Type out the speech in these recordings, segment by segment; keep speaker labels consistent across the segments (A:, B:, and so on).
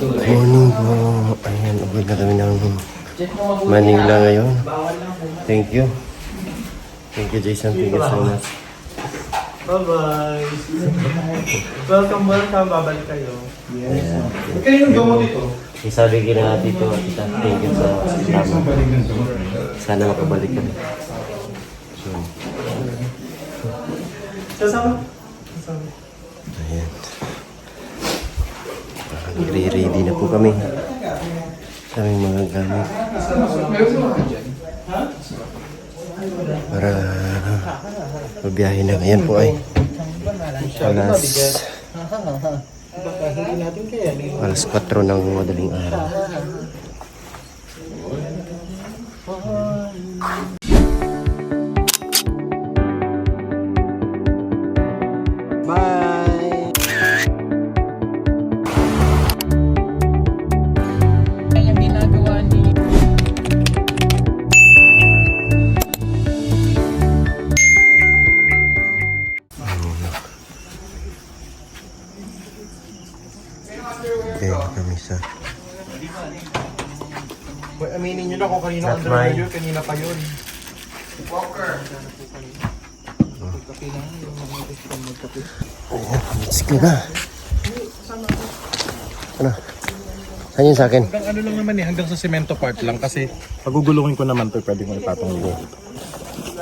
A: Morning po. Ayan, uwi na kami ng Manila ngayon. Thank you. Thank you, Jason. Thank you so much.
B: Bye-bye. Welcome. Babalik kayo. Yes. Kanino gamot ito?
A: Isabi na natin ito. Thank you sa salamat. Sana makabalik kami.
B: Sasama?
A: Ayan. Ready na po kami sa aming mga gamit para mabiyahe na. Ngayon po ay alas 4 ng madaling araw. Kami sa
B: aminin nyo na kung kanino underwear yun, kanina pa yun. Walker!
A: let's go na. Ano? Saan yun sa akin?
B: Hanggang ano lang naman hanggang sa semento part lang kasi pagugulungin ko naman to, pwede ko ipatong ulo.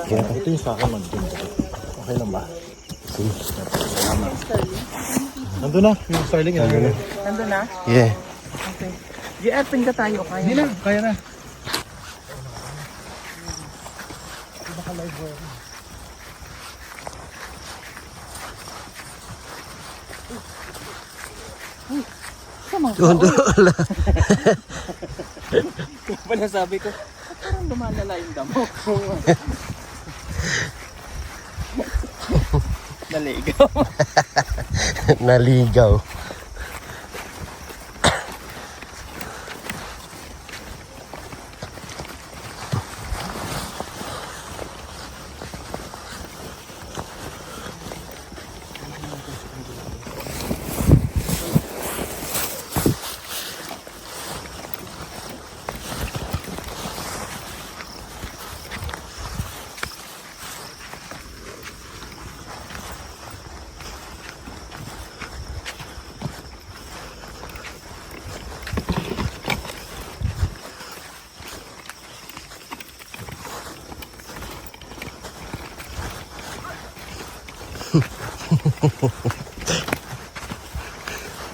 B: Ito yung sa akin mag-ganda. Okay lang ba?
A: Sige.
B: Salamat. Nandun na, yung Starling.
C: Nandun na?
A: Yeah.
C: Okay. GR-pin ka tayo, kaya?
B: Hindi na, kaya na.
A: Gondola.
C: Kaya pala sabi ko, parang lumalala yung damo. Naligaw.
A: Naligaw.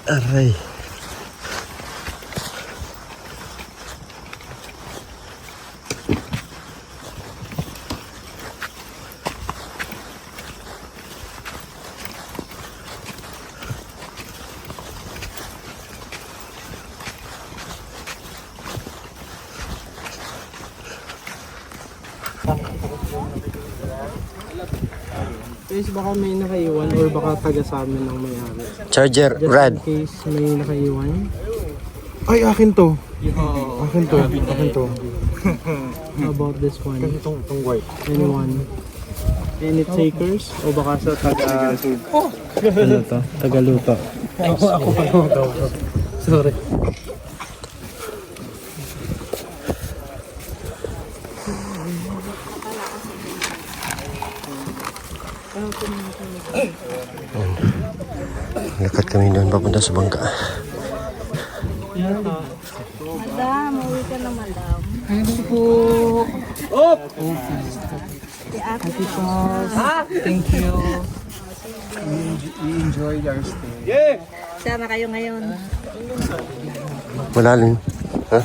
A: Aray.
C: Guys, baka may nakaiwan or baka taga sa amin ng may-ari.
A: Charger,
C: Just
A: Rad.
C: in case may nakaiwan.
B: Ay, akin to.
C: Oh,
B: Akin to. Akin to.
C: how about this one?
B: Itong white.
C: Anyone? Any takers? O baka sa taga... Ano to? Tagaluto. Ako pa daw. Sorry.
A: Lakad kami doon papunta sa bangka.
D: Madam, uwi ka na madam.
C: Ano po?
B: Oh!
D: Si Ate
C: Thank you. We enjoyed our stay.
B: Yeah!
D: Sana kayo ngayon.
A: Malalim. Ha?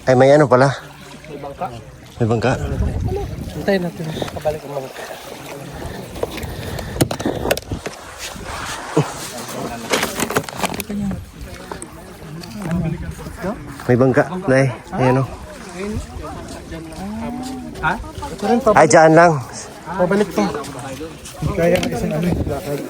A: Ay, may ano pala? May bangka.
C: Hintayin natin. Kabalik ang mga.
A: May bangka. Nay, ayan o.
B: Ha? Ito rin
A: Ay, dyan lang.
B: pabalik to. Hindi kaya na isang ano yung lakad.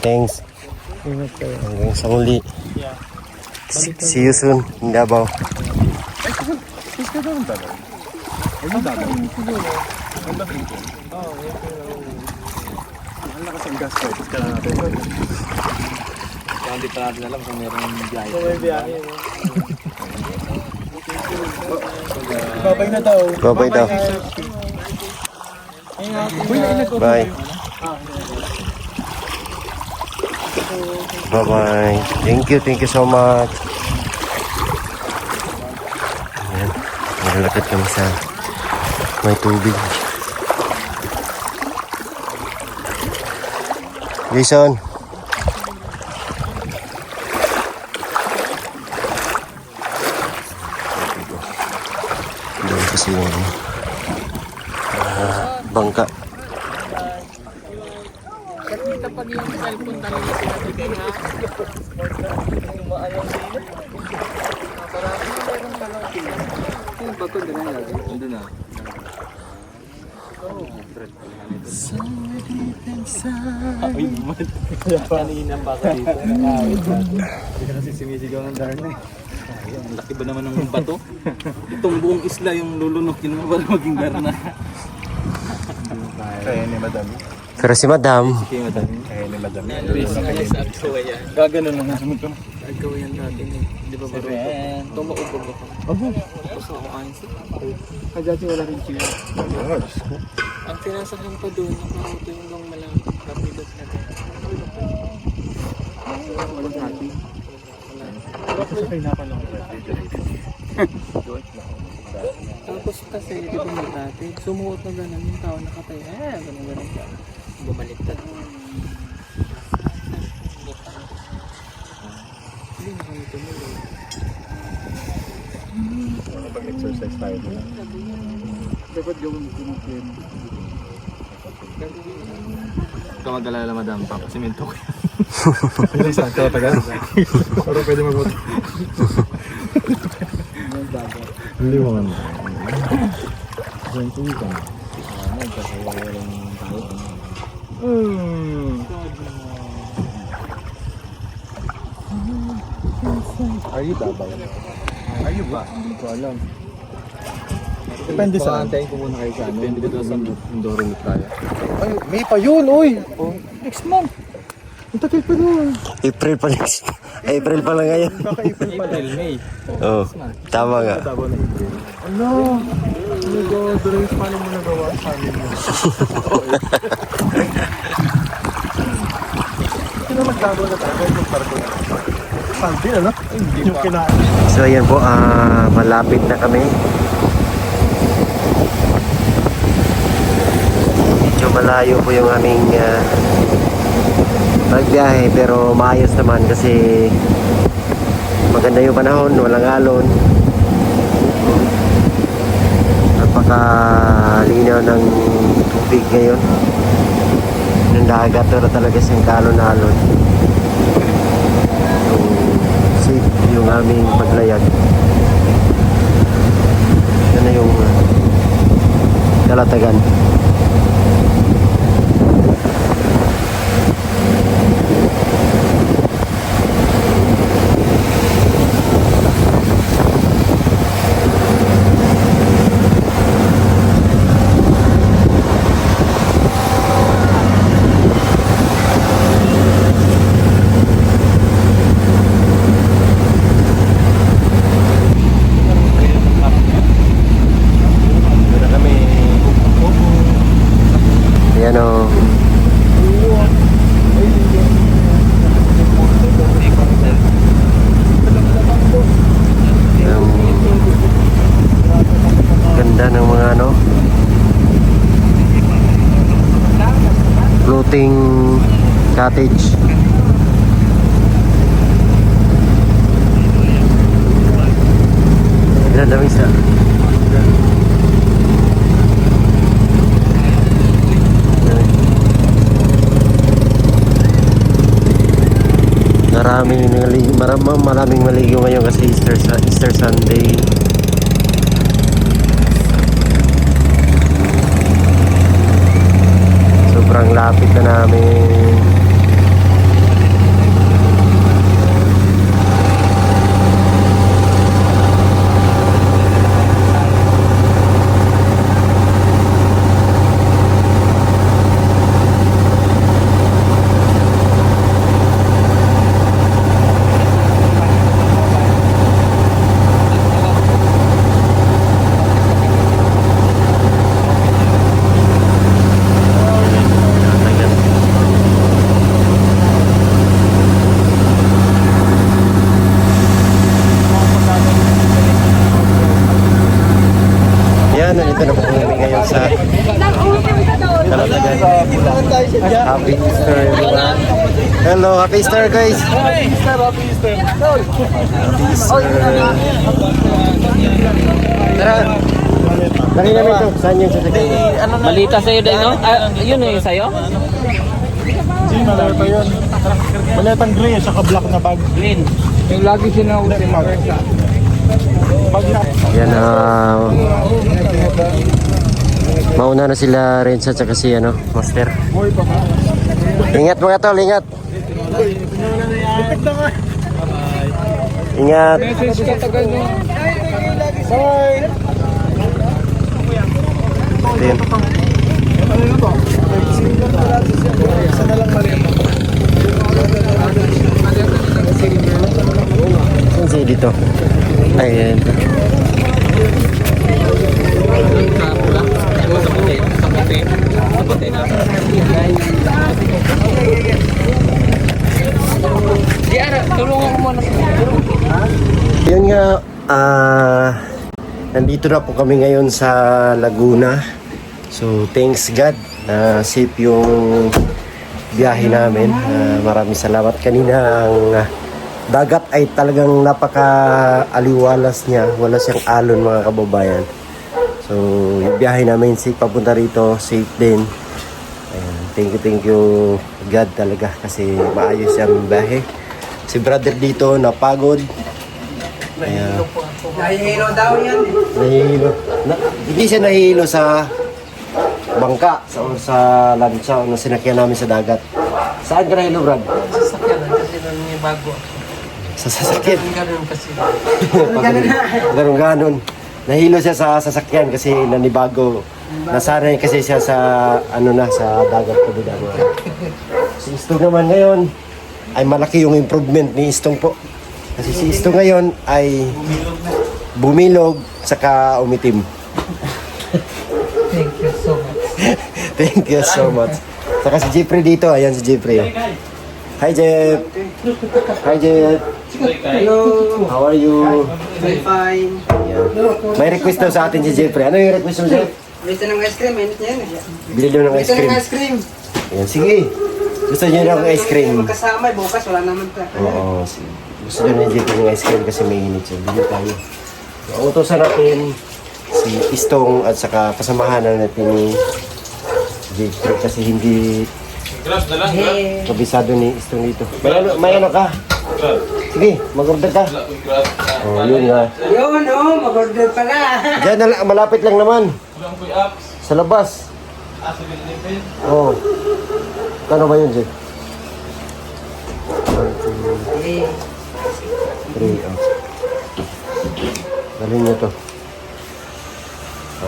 A: Thanks.
C: Ingat kayo.
A: Hanggang sa muli.
C: Yeah.
A: See you soon in Davao.
B: Sis ka doon talaga. Ay, yung dami. Ang labing ko.
C: Oo,
B: Ang lakas ang gas ko. Sis ka na natin.
C: kaya hindi pa natin alam kung meron biyahe. Kung may biyahe, no?
B: Babay na daw.
A: Bye-bye daw. Bye. Bye-bye. Thank you so much. Ayan. Nakalakad kami sa may tubig. Jason. Doon kasi yung bangka.
C: Kanina pa ako dito. Hindi ka kasi sumisigaw ng Darna eh.
E: Ang laki ba naman ng bato? Itong buong isla yung lulunukin mo para maging garna.
B: Kaya ni Madam.
A: Pero si Madam,
B: Kaya ni Madam.
E: Gaganon lang namin ito. Gagawin natin eh. Di ba baro? Tumaubog ako. Tapos ako ayos.
C: Kajati wala rin siya.
E: Ang sinasakyan pa doon, nakaroto yung gang malaki. Kapilot na doon.
C: Walang hati.
E: Tapos kasi, di ba may dati, sumuot na gano'n yung tao nakataya. Gano'n ka. Bumaliktad. Hindi na kami tumuloy.
B: Pag-exercise tayo doon.
C: Dapat gawin mo kumupin.
E: Huwag ka mag-alala, madam. Papasimento ko yan.
B: Ilang saan ka tagal? Parang pwede magbuto. Hindi mo nga. Are you Davao? Are you ba? Hindi ko alam. Depende sa antayin ko muna kayo sa ano.
E: Depende dito sa Mindoro na tayo.
B: Ay, May pa yun, oy! Next month! Ang tagal pa doon.
A: April pa next. April pa lang ngayon.
B: Kaka-April pa lang.
E: May.
A: Oo, tama nga.
B: Davao na April. Ano? Oh my God, Dres, paano mo nagawa sa amin mo? Sino mag-Davao na tayo? Yung parko na. Santi, ano? Yung kinain.
A: So ayan po, malapit na kami. Medyo malayo po yung aming pagbiyahe, pero maayos naman kasi maganda yung panahon, walang alon. Napakalinaw ng tubig ngayon. Ng dagat, pero talaga siyang kalon-alon. Safe yung aming paglayag. Yan na yung Kalatagan. Ayan o. Ganda ng mga ano, floating cottage. Ganda misa. Maraming maligo ngayon kasi Easter Sunday. Ang lapit na namin. Yan, nandito na po kami ngayon sa Kalatagan. Happy Easter, everyone. Hello, Happy Easter, guys. Happy Easter. Tara. Dali namin ito. Saan yung sasakyan?
E: Balita sa'yo din, no? Yun yung sa'yo?
B: Malata yun. Malatang gray at saka black na bag.
E: Green. Yung lagi sinausin mo.
A: Yan, mauna na sila Renza at si Master. Ingat mga tol, ingat. Ingat.
E: Message ka tagal mo.
A: Ayan. Saan siya dito? Ayan.
E: Tulungan mo na.
A: Yun nga, nandito na po kami ngayon sa Laguna. So, thanks God na safe yung biyahe namin. Maraming salamat. Kanina ang dagat ay talagang napaka-aliwalas niya. Wala siyang alon mga kababayan. So, yung biyahe namin safe papunta rito, safe din. Ayan, thank you God talaga kasi maayos yung biyahe. Si brother dito napagod. Ayan.
E: Nahihilo daw yan.
A: Nahihilo. Hindi siya nahihilo sa bangka sa lancha o sinakyan namin sa dagat. Saan ka nahihilo, Brad?
E: Sasakyan kasi nang may bago.
A: Sa sasakyan.
E: Ganun kasi.
A: Ganon. Nahilo siya sa sasakyan kasi nanibago. Nasanay kasi siya sa sa dagat ko din. Si Istong naman ngayon ay malaki yung improvement ni Istong po. Kasi si Istong ngayon ay bumilog saka umitim.
E: Thank you so much.
A: Thank you so much. Saka si Jeffrey dito, ayan si Jeffrey. Hi Jeff. Hi Jeff.
C: Hello.
A: How are you?
C: I'm fine.
A: Ayan. May request daw sa atin si Jeffrey. Ano yung request mo, Jeff?
C: Gusto ng ice cream, minute niya yan.
A: Bili daw ng ice
C: Gusto
A: cream.
C: ng ice cream.
A: Ayan, sige. Gusto niyo ng ice cream.
C: Magkasama, bukas wala naman ta.
A: Oo, sige. Gusto niyo ni Jeffrey ng ice cream kasi may init siya. Bili tayo. So, utosan natin si Istong at saka kasamahan na natin ni Jeffrey kasi hindi kabisado ni Istong dito. May ano ka? Sige, mag-order ka. Oh, yun nga.
C: Yun, mag-order pala.
A: Diyan na lang, malapit lang naman. Sa labas. Oo. Kano ba yun, Jeff? 1, 2, 3, oh. Dalhin nyo to.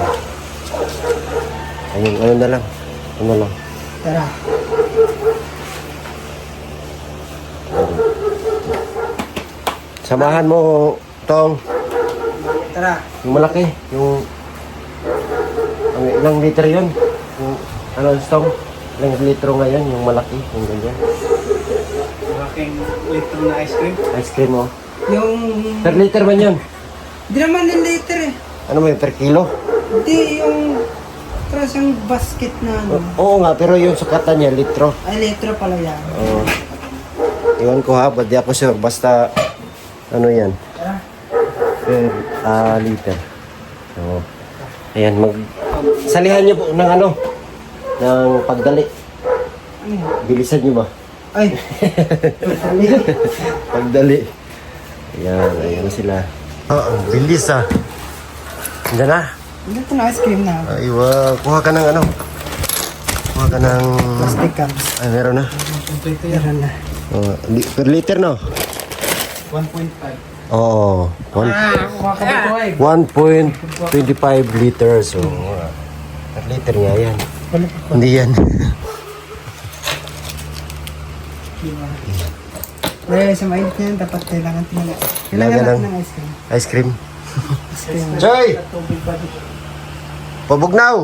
A: Oh. Ayun, ano na lang. Ano lang.
C: Tara.
A: Samahan mo, Tong.
C: Tara.
A: Yung malaki. Yung... ilang liter yun? Yung, Tong? Ilang litro ngayon? Yung malaki. Yung ganyan.
C: Aking litro na ice cream.
A: Ice cream, oh.
C: Yung...
A: Per liter man yun?
C: Hindi naman yung liter eh.
A: Ano mo yun? Per kilo?
C: Hindi yung... Parang yung basket na ano.
A: Oo nga, pero yung sukatan niya, litro.
C: Ay, litro pala yan.
A: Oo. Iwan ko ha, ba't di ako sure. Basta, ano yan? Per liter. Oo. Ayan, salihan niyo po ng ng pagdali.
C: Ano yan?
A: Bilisan niyo ba?
C: Ay!
A: Pagdali. Ayan, ayan na sila. Oo, bilis ah. Diyan na.
C: Hindi ko na ice cream na.
A: Ay, wow. Kuha ka ng Kuha ka ng...
C: Plastic cup.
A: Ay, meron na.
C: Meron na.
A: Oh, per liter, no?
C: 1.5.
A: Oo.
C: Kuha ka ba ito eh?
A: 1.25 liters. So, per liter nga yan. Hindi yan.
C: Eh, sa mainit niyan, dapat kailangan talaga.
A: Kailangan
C: natin
A: ng-
C: ng ice cream.
A: Ice cream.
C: Ice cream.
A: Joy! Pabugnaw!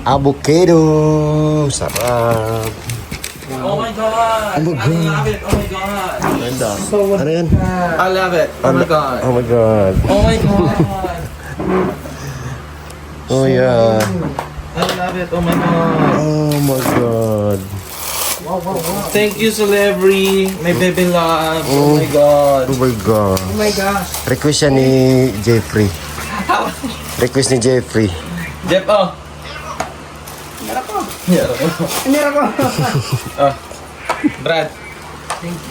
A: Avocado! Sarap!
E: Oh my God! I love it! Oh my God!
A: Ano yan?
E: I love it! Oh my God!
A: Oh my God!
E: Oh my God!
A: Oh yeah!
E: I love it! Oh my God!
A: Oh my God!
E: Thank you, Celebrity! My baby love! Oh my God!
A: Oh my God!
C: Oh my gosh.
A: Request yan ni Jeffrey. Request ni Jeffrey.
E: Jeff, oh! Meron ko.
C: Meron ko.
E: Oh. Brad.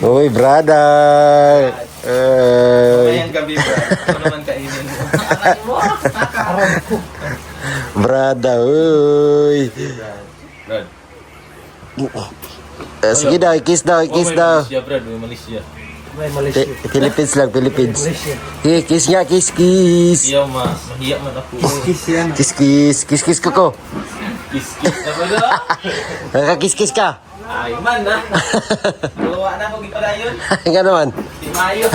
A: Uy, brother!
E: Ayan gabi, Brad. Ito naman kainin mo.
A: Brother, uy!
E: Brad.
A: Sige daw, kiss daw, kiss daw.
E: Malaysia, Brad. May Malaysia.
A: Philippines lang, Philippines. Okay, kiss nga, kiss, kiss.
E: Iyaw, mahiya man ako.
C: Kiss yan.
A: Kiss, kiss, kiss, kiss ko ko.
E: Kiss-kiss na ba na?
A: Nakaka-kiss, kiss ka.
E: Ay, man na. Gawa na ako gipadayon.
A: Nga naman.
E: Di Mayo.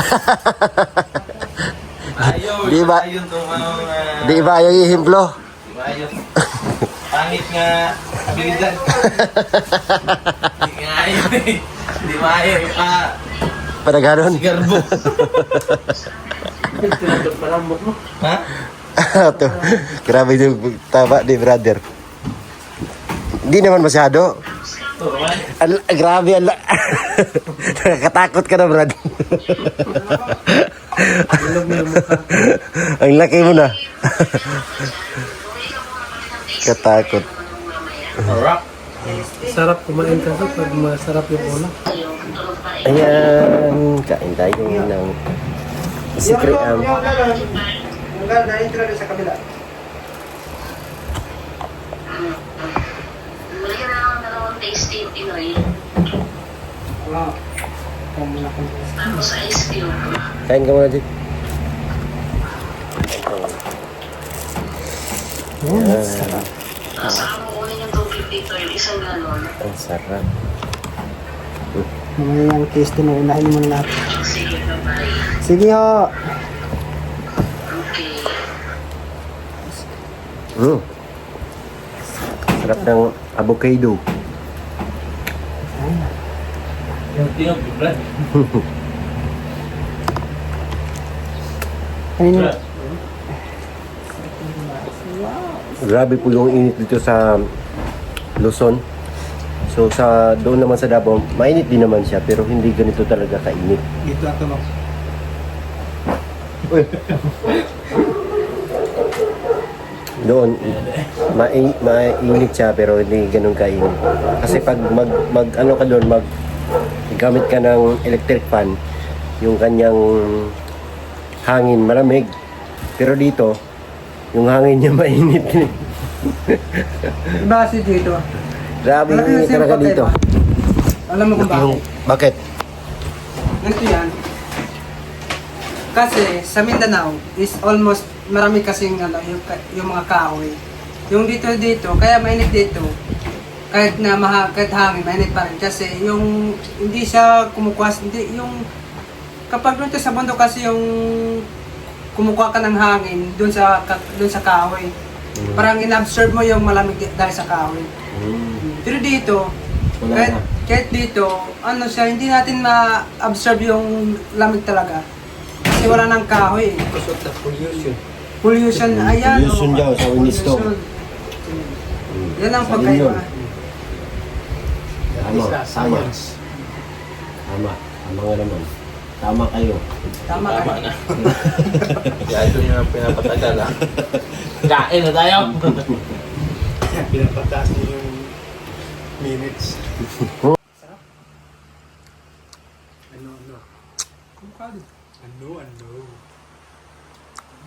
E: Ayaw.
A: Di ba-
E: Ayaw itong
A: Di ba ayaw ihimplo?
E: Di Mayo. Pangit nga abilidad. Di nga ayaw eh. Di Mayo.
A: Panaganon.
E: Garbo. Ha?
A: Ito. Grabe yung tama ni brother. Hindi naman masyado.
E: Ito, man.
A: Grabe, nakakatakot ka na, Brad. Ang laki mo na. Katakot.
E: Rock.
C: Sarap kumain kasi pag masarap yung ulam.
A: Ayan, kain tayo ng secret
C: Yung galon. Yung galon, na-intro sa kabila.
F: Malagyan na lang dalawang tasty Pinoy.
C: Wow. Kung
F: Tapos ice cube.
A: Kain ka muna, Jake.
F: Tapos saka mo kunin yung 250 yung isang galon.
A: Ang sarap.
C: mamaya yung case din, unahin muna natin.
F: Sige, bye-bye.
C: Sige ho.
F: Okay.
A: Sarap ng avocado.
E: Yung tingog, Brad.
C: Kanina.
E: Brad.
A: Grabe po yung init dito sa Luzon. So sa doon naman sa Davao, mainit din naman siya pero hindi ganito talaga kainit.
C: Dito ato mo.
A: Doon mainit siya pero hindi ganun kainit. Kasi pag ano ka doon, gamit ka ng electric fan, yung kanyang hangin malamig. Pero dito, yung hangin niya mainit.
C: Base dito.
A: Grabe yung init talaga dito.
C: Alam mo kung bakit?
A: Bakit?
C: Ganito yan. Kasi sa Mindanao is almost marami kasing yung mga kahoy. Yung dito, kaya mainit dito. Kahit hangin, mainit pa rin. Kasi yung hindi siya kumukuha, hindi yung kapag doon sa bundok kasi yung kumukuha ka ng hangin doon sa kahoy. Parang inabsorb mo yung malamig dahil sa kahoy. Pero dito, kahit dito, ano siya, hindi natin ma-absorb yung lamig talaga. Kasi wala nang kahoy. Because of the pollution. Pollution, ayan.
A: Pollution daw sa Winisto.
C: Yan ang
A: Sa
C: pagkaiba.
A: Tama, science. Tama nga naman. Tama kayo.
C: Tama
E: Tama
C: ka.
E: na. Kaya ito yung pinapatagal ah. Kain na tayo.
C: Pinapataas niyo yung minutes.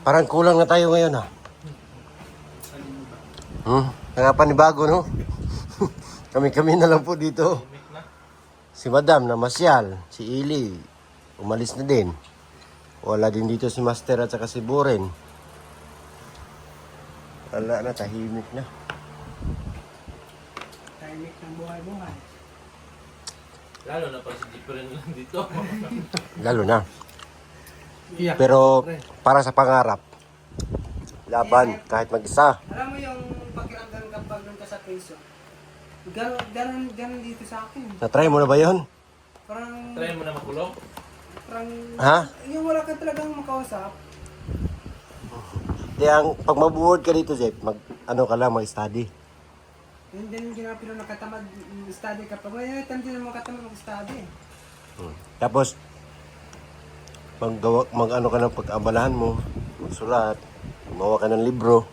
A: Parang kulang na tayo ngayon, ha? Nakapanibago, no? Kami-kami na lang po dito. Si Madam namasyal, si Ili umalis na din. Wala din dito si Master at saka si Buren. Wala na, tahimik na.
C: Tahimik ng buhay-buhay.
E: Lalo na pa si different lang dito.
A: Lalo na.
C: Yeah.
A: Pero para sa pangarap, laban kahit mag-isa.
C: Alam mo yung pakiramdam kapag nung ka sa preso? Ganon dito sa akin.
A: Na-try mo na ba yun?
C: Parang,
E: Try mo na makulong.
C: parang,
A: Ha?
C: yung wala ka talagang makausap.
A: Di ang pag mabuword ka dito, Jeff, mag-study.
C: Yun din yung ginawa pero nakatamad study ka pa. Well, time din naman katamad mag-study.
A: Tapos, mag-ano ka ng pag-abalahan mo, magsulat, gumawa ka ng libro.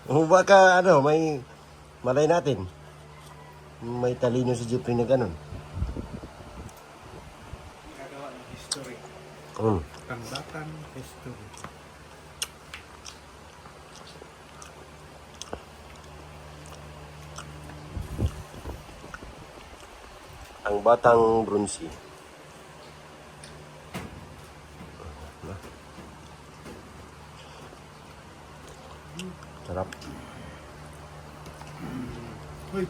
A: Baka may malay natin. May talino si Jeffrey na ganun.
B: Gagawa ng history.
A: Mm.
B: History.
A: Ang batang Brunsi. Sarap.
B: Uy.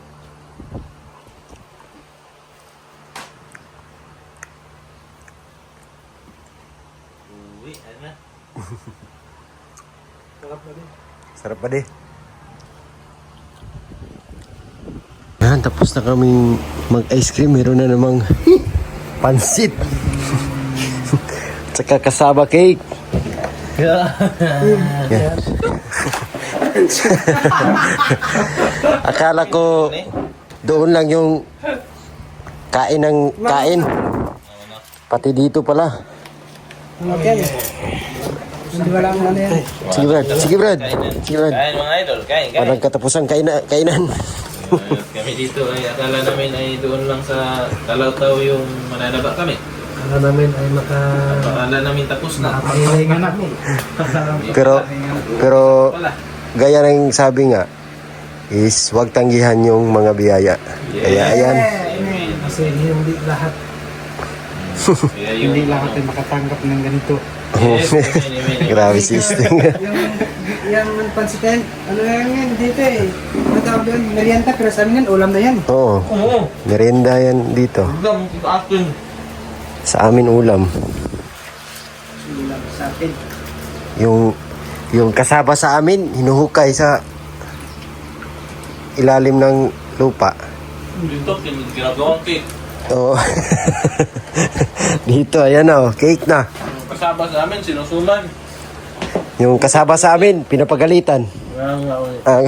E: Uwi, ano na?
B: Sarap na din.
A: Sarap pa din. Yan, tapos na kaming mag-ice cream. Meron na namang pansit. Tsaka kasaba cake. Yan. Akala ko doon lang yung kain ng kain. Pati dito pala.
C: Okay. Hindi wala ang ano yan.
A: Sige Brad, sige Brad. Sige Brad.
E: Kain mga idol, kain.
A: Parang katapusang kainan.
E: Kami dito ay akala namin ay doon lang sa Talawtaw yung mananaba kami.
C: Akala namin ay
E: Akala namin tapos na.
C: makapahinga na.
A: Pero gaya ng sabi nga is huwag tanggihan yung mga biyaya. Kaya ayan.
C: Kasi hindi lahat
E: Kaya yung,
C: ay makatanggap ng ganito.
E: yes, amen.
A: Grabe si Sting.
C: Yung pansitin, ano yan dito eh. Matawag doon, merienda, pero sa amin yan, ulam na yan.
A: Oo.
E: Oo.
A: Merienda yan dito.
E: Ulam sa akin.
A: Sa amin ulam.
C: Ulam sa atin.
A: Yung kasaba sa amin, hinuhukay sa ilalim ng lupa.
E: Dito, ginagawang cake.
A: Oo. Dito, ayan o, cake na.
E: Ang kasama sa amin, sinusuman.
A: Yung kasaba sa amin, pinapagalitan. Ang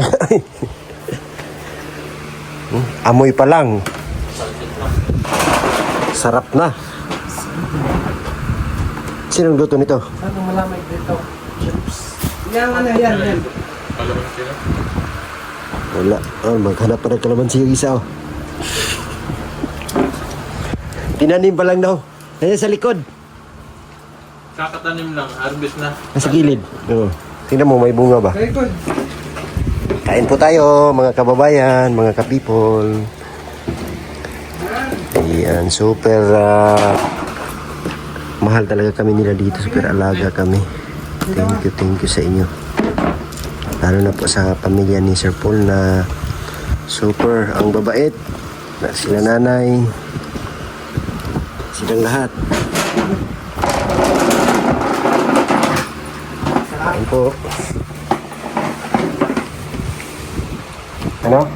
A: amoy pa lang. Sarap na. Sinong luto nito?
C: Ano malamay dito? Yan, ano yan.
E: Palaman sila.
A: Wala. Oh, maghanap pa ng kalamansi yung isa. Oh. Tinanim pa lang daw. Nandiyan sa likod.
E: Kakatanim lang, harvest na.
A: Nasa gilid. Oh. Tingnan mo, may bunga ba?
C: Very good.
A: Kain po tayo, mga kababayan, mga ka-people. Ayan, super mahal talaga kami nila dito. Super alaga kami. Thank you sa inyo. Lalo na po sa pamilya ni Sir Paul na super ang babait. Na sila nanay. Silang lahat. Kain po. Ano?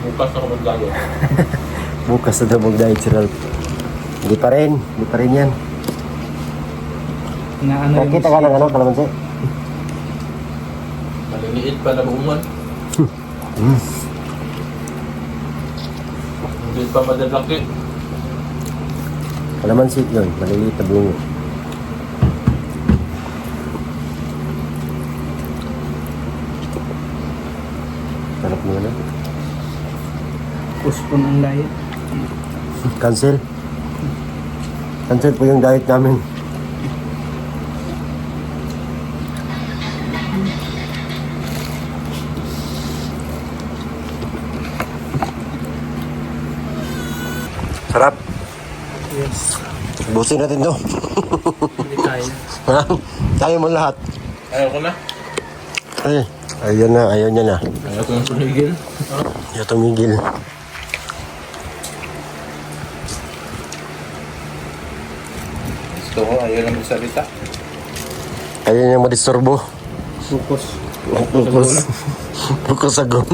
E: Bukas ako maglago.
A: Bukas na daw mag-diet si Ralph. Hindi pa rin yan. Nakita ka ng kalamansi?
E: Maliliit pa na bungon. Hindi pa madalaki.
A: Kalamansi yun, maliliit na bungo. Sarap mo na.
C: Puspon ang diet.
A: Cancel po yung diet namin. Sarap.
E: Yes.
A: Busin natin to.
E: Hindi kaya.
A: Ha? Kaya mo lahat.
B: Ayaw ko na.
A: Ay, ayun na, ayaw niya na.
B: Ayaw ko na sumigil.
A: Ayaw tumigil.
B: Gusto ko, ayaw na magsalita.
A: Ayaw niya madisturbo.
E: Focus.
A: Bukos. Bukos agong.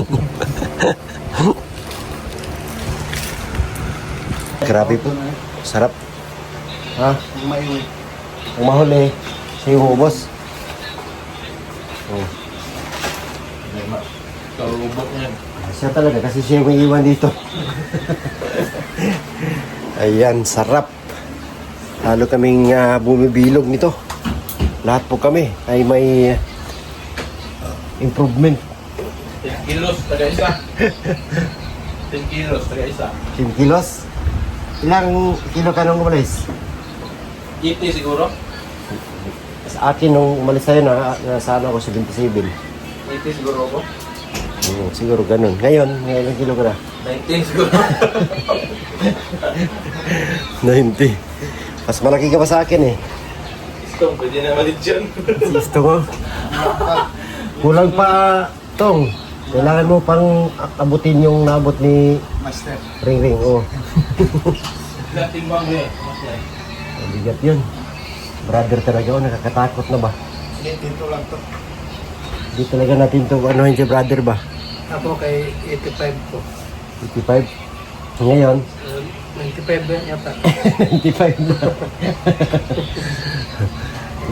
A: Grabe po. Sarap. Ha? Ang mahuli. Siya yung ubos. Oh.
B: Karubok niyan.
A: Siya talaga kasi siya may iwan dito. Ayan, sarap. Lalo kaming bumibilog nito. Lahat po kami ay may improvement.
B: 10 kilos, taga isa. 10 kilos, taga isa.
A: 10 kilos. Ilang kilo ka nung umalis?
B: 80 siguro.
A: Sa akin nung umalis sa'yo nasaan ako 77.
B: 80 siguro ako.
A: Siguro ganun. Ngayon, ilang kilo ka na?
B: 19 siguro.
A: 90. Mas malaki ka pa sa akin eh.
B: Gusto, pwede na malit dyan.
A: Gusto ko. Kulang pa, Tong. Kailangan mo pang abutin yung naabot ni
E: Master.
A: Ring Ring. Oh.
B: Dating bang eh.
A: Bigat yun. Brother talaga. Oh, nakakatakot na ba?
E: Dito lang to.
A: Hindi talaga natin to anuhin si brother ba?
E: Ako kay 85 po.
A: 55. Ngayon,
E: 95 ba yata?
A: 25 na.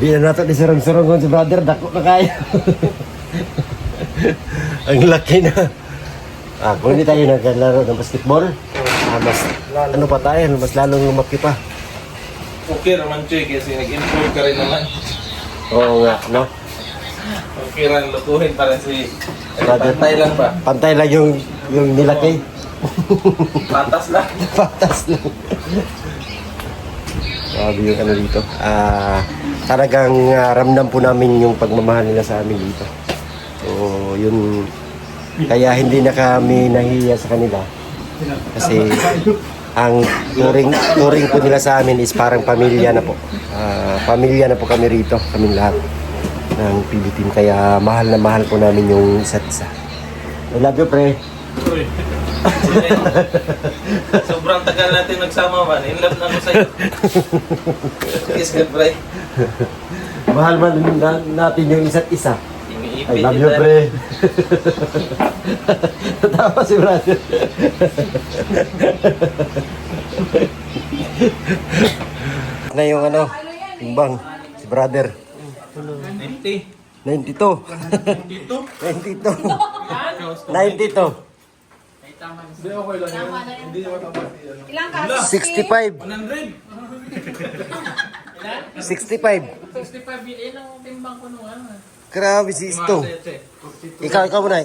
A: Hindi na natin isurong-surong si brother. Dako na kaya. Ang laki na. Kung hindi tayo naglalaro ng basketball, mas ano pa tayo, mas lalong lumaki pa.
B: Okay naman, Choy, kasi nag-improve ka rin naman.
A: Oo nga, no?
B: Okay lang, lutuhin para si...
A: Brother.
B: Pantay lang ba?
A: Pantay lang yung nilaki.
B: Patas lang.
A: Patas lang. Grabe yung ano dito. Talagang ramdam po namin yung pagmamahal nila sa amin dito. So, yun. Kaya hindi na kami nahiya sa kanila. Kasi ang turing po nila sa amin is parang pamilya na po. Pamilya na po kami rito, kaming lahat ng Philippine. Kaya mahal na mahal po namin yung isa't isa. I love you, pre.
B: Uy. Sobrang tagal natin nagsama man. In love na ako sa'yo. Kiss ka, pre.
A: Mahal man natin yung isa't isa.
B: Iniipit
A: I love you,
B: kita.
A: pre. Tama si brother. Na yung ano, timbang, si brother.
B: 90.
A: 92.
B: Dito?
A: 92. 92.
B: Hindi, okay lang yun. Hindi naman tapos yan.
D: Ilang
A: 65.
B: 100.
A: 65.
E: 65 yun ang timbang ko nung ano.
A: Grabe si Isto. Ikaw muna.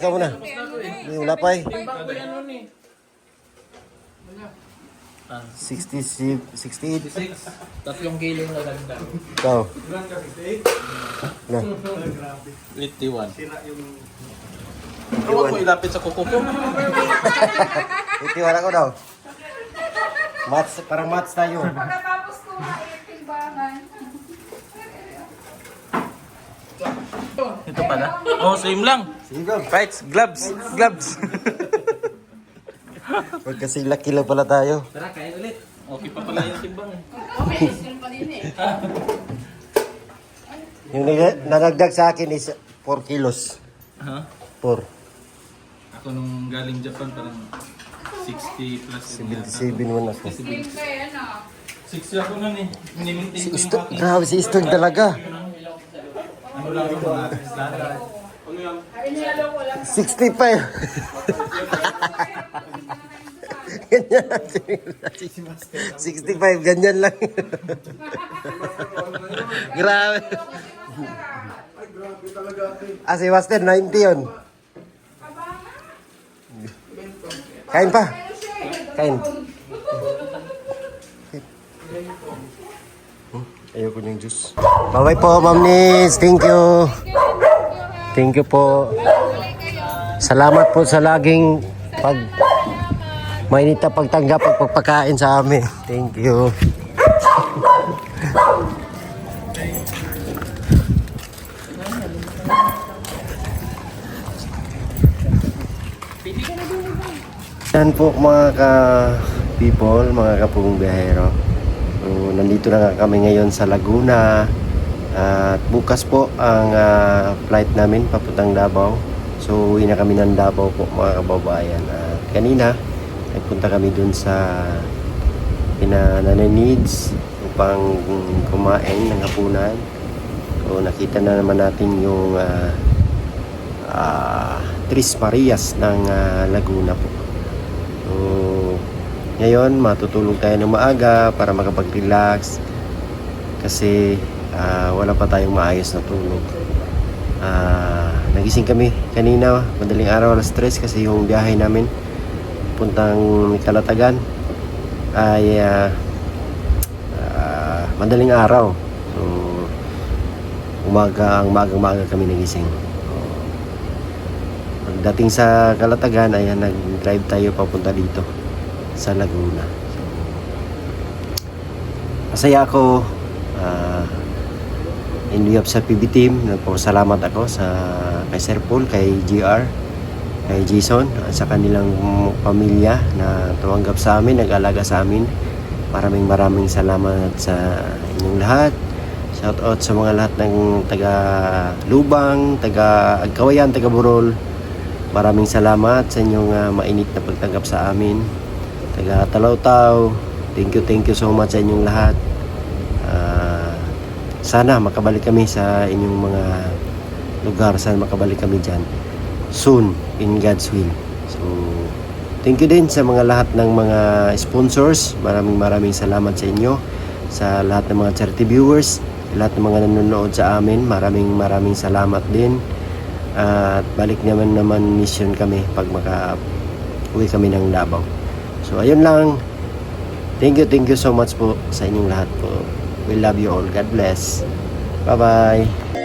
A: Wala pa eh.
E: Timbang ko yan nun eh.
A: 68.
E: 3 kilo na ganda.
A: Ikaw. Na.
B: 81. Huwag mo ilapit sa kuko ko.
A: Itiwala ko daw. Parang mats tayo.
D: Pagkatapos kumain, timbangan.
B: Ito pala. Oh, same lang.
A: Sige.
B: Fights, gloves.
A: Huwag kasi laki lang pala tayo.
B: Tara, kain ulit. Okay pa pala yung timbang.
A: Yung nanagdag sa akin is 4 kilos.
B: Ha?
A: 4.
B: Ako nung galing Japan parang 60 plus.
A: 77 mo na ako.
B: 60 ako nun eh. Minimintain
A: Si
B: ko yung
A: Isto,
B: packing.
A: grabe si Isto talaga.
B: Ano lang yung mga standard.
A: 65. Ganyan lang. 65, ganyan lang. Grabe. Si Master, 90 yun. Kain pa. Kain. Ayoko ng juice. Bye-bye po, Ma'am Nis. Thank you. Thank you po. Salamat po sa laging mainit na pagtanggap at pagpakain sa amin. Thank you. Yan po mga ka-people, mga kapong biyahero. So, nandito na nga kami ngayon sa Laguna. At bukas po ang flight namin papuntang Davao. So uwi na kami ng Davao po mga kababayan. At kanina nagpunta kami dun sa Nanay Needs upang kumain ng hapunan. So nakita na naman natin yung Tres Marias ng Laguna po. So ngayon matutulog tayo ng maaga para makapag-relax kasi wala pa tayong maayos na tulog. Nagising kami kanina madaling araw alas 3 kasi yung biyahe namin puntang Kalatagan ay madaling araw. So umaga kami nagising. Pagdating sa Kalatagan ay nag-drive tayo papunta dito sa Laguna. So, masaya ako in behalf sa PB team. Nagpapasalamat ako kay Sir Paul, kay GR, kay Jason at sa kanilang pamilya na tumanggap sa amin, nag-alaga sa amin. Maraming salamat sa inyong lahat. Shout out sa mga lahat ng taga Lubang, taga Agkawayan, taga Burol. Maraming salamat sa inyong mainit na pagtanggap sa amin. Taga Talaw-Taw, thank you so much sa inyong lahat. Sana makabalik kami sa inyong mga lugar. Sana makabalik kami dyan soon in God's will. So thank you din sa mga lahat ng mga sponsors. Maraming salamat sa inyo, sa lahat ng mga charity viewers, lahat ng mga nanonood sa amin. Maraming salamat din. At balik naman mission kami pag uwi kami ng Davao. So ayun lang. Thank you so much po sa inyong lahat po. We love you all. God bless. Bye-bye.